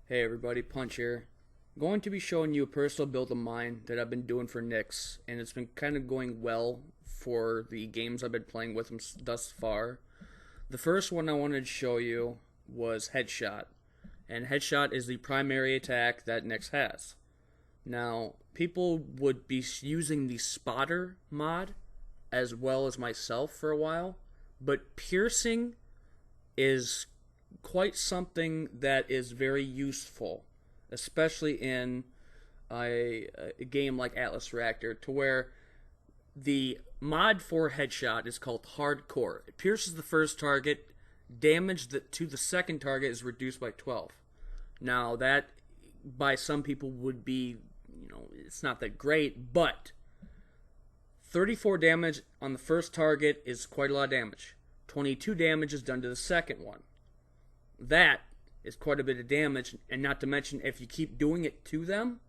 Hey everybody, Punch here. I'm going to be showing you a personal build of mine that I've been doing for Nix, and it's been kind of going well for the games I've been playing with him thus far. The first one I wanted to show you was Headshot, and Headshot is the primary attack that Nix has. Now, people would be using the Spotter mod as well as myself for a while, but Piercing is quite something that is very useful, especially in a game like Atlas Reactor, to where the mod for Headshot is called Hardcore. It pierces the first target, damage to the second target is reduced by 12. Now that by some people would be, it's not that great, but 34 damage on the first target is quite a lot of damage. 22 damage is done to the second one. That is quite a bit of damage, and not to mention if you keep doing it to them,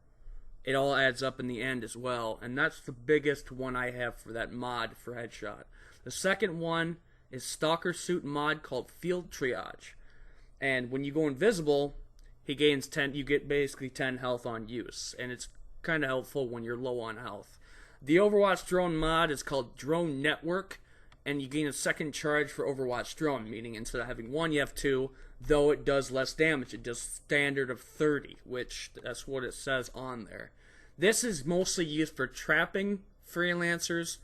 it all adds up in the end as well, and that's the biggest one I have for that mod for Headshot. The second one is Stalker Suit mod called Field Triage, and when you go invisible, he gains 10, you get basically 10 health on use, and it's kind of helpful when you're low on health. The Overwatch Drone mod is called Drone Network, and you gain a second charge for Overwatch Drone, meaning instead of having one, you have two, though it does less damage. It does standard of 30, which that's what it says on there. This is mostly used for trapping freelancers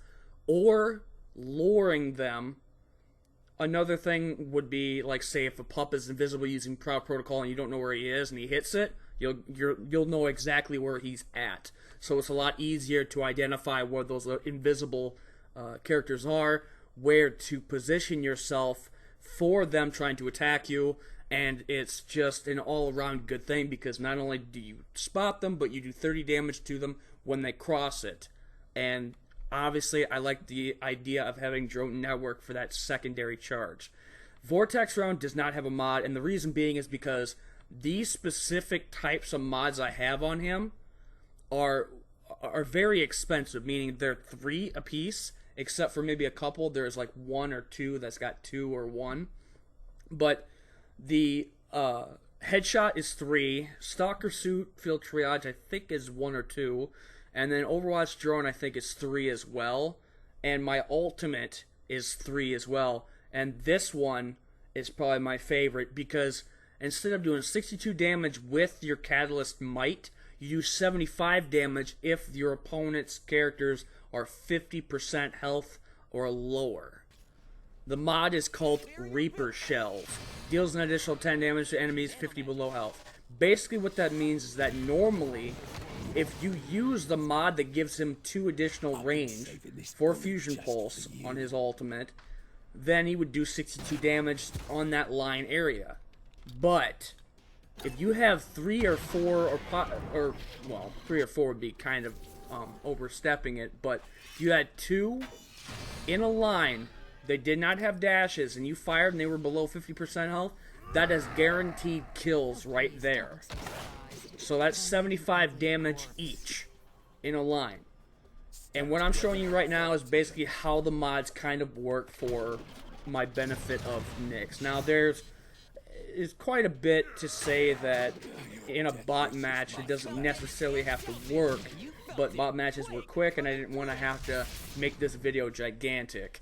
or luring them. Another thing would be, like, say if a pup is invisible using Proud Protocol and you don't know where he is and he hits it, you'll know exactly where he's at. So it's a lot easier to identify where those invisible characters are, where to position yourself for them trying to attack you, and it's just an all-around good thing because not only do you spot them, but you do 30 damage to them when they cross it. And obviously I like the idea of having Drone Network for that secondary charge. Vortex Round does not have a mod, and the reason being is because these specific types of mods I have on him are very expensive, meaning they're 3 apiece, except for maybe a couple. There's like 1 or 2 that's got 2 or 1. But the Headshot is 3. Stalker Suit Field Triage I think is 1 or 2. And then Overwatch Drone I think is 3 as well. And my ultimate is 3 as well. And this one is probably my favorite because instead of doing 62 damage with your Catalyst Might, you do 75 damage if your opponent's characters are 50% health or lower. The mod is called Reaper Shells. Deals an additional 10 damage to enemies 50 below health. Basically what that means is that normally, if you use the mod that gives him 2 additional range for Fusion Pulse on his ultimate, then he would do 62 damage on that line area. But if you have 3 or 4, or well, 3 or 4 would be kind of overstepping it, but if you had 2 in a line, they did not have dashes, and you fired and they were below 50% health, that is guaranteed kills right there. So that's 75 damage each in a line. And what I'm showing you right now is basically how the mods kind of work for my benefit of Nix. Now there's quite a bit to say that in a bot match it doesn't necessarily have to work, but bot matches were quick and I didn't want to have to make this video gigantic.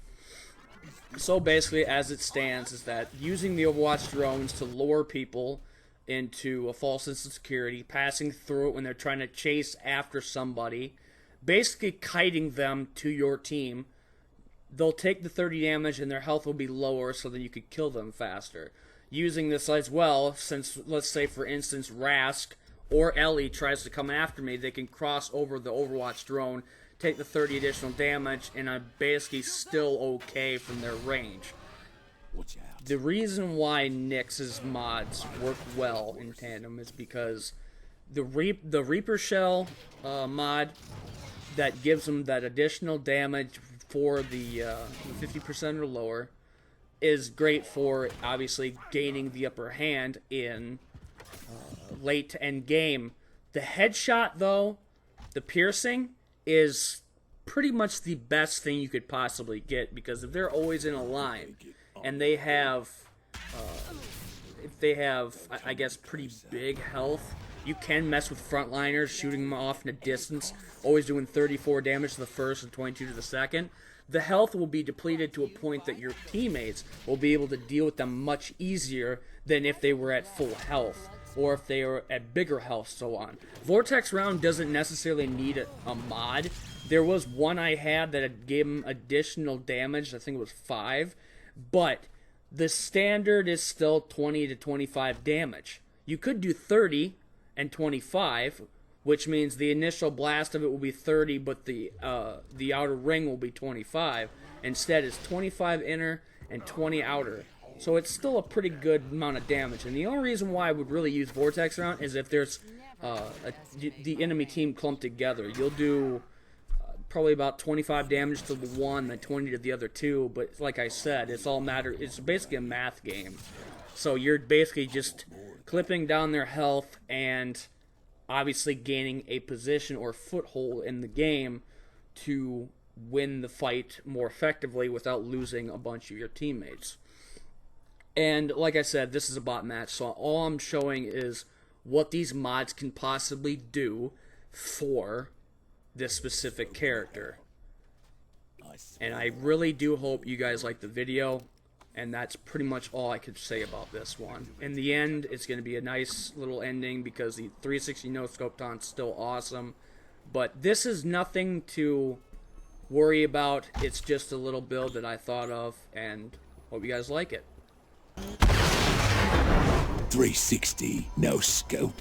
So basically as it stands is that using the Overwatch drones to lure people into a false sense of security, passing through it when they're trying to chase after somebody, basically kiting them to your team, they'll take the 30 damage and their health will be lower so that you could kill them faster. Using this as well, since let's say for instance Rask or Ellie tries to come after me, they can cross over the Overwatch drone, take the 30 additional damage, and I'm basically still okay from their range. The reason why Nix's mods work well in tandem is because the Reaper Shell mod that gives them that additional damage for the 50% or lower is great for obviously gaining the upper hand in late to end game. The Headshot though, the piercing, is pretty much the best thing you could possibly get, because if they're always in a line and they have if they have, I guess, pretty big health, you can mess with frontliners, shooting them off in a distance, always doing 34 damage to the first and 22 to the second. The health will be depleted to a point that your teammates will be able to deal with them much easier than if they were at full health, or if they are at bigger health, so on. Vortex round doesn't necessarily need a mod. There was one I had that gave him additional damage, I think it was 5, but the standard is still 20 to 25 damage. You could do 30 and 25, which means the initial blast of it will be 30, but the outer ring will be 25. Instead, it's 25 inner and 20 outer. So it's still a pretty good amount of damage. And the only reason why I would really use Vortex round is if there's the enemy team clumped together. You'll do probably about 25 damage to the one, then 20 to the other two. But like I said, it's basically a math game. So you're basically just clipping down their health and obviously gaining a position or foothold in the game to win the fight more effectively without losing a bunch of your teammates. And like I said, this is a bot match, so all I'm showing is what these mods can possibly do for this specific character. And I really do hope you guys like the video. And that's pretty much all I could say about this one. In the end, it's going to be a nice little ending because the 360 no-scope taunt's still awesome. But this is nothing to worry about. It's just a little build that I thought of, and hope you guys like it. 360 no-scope.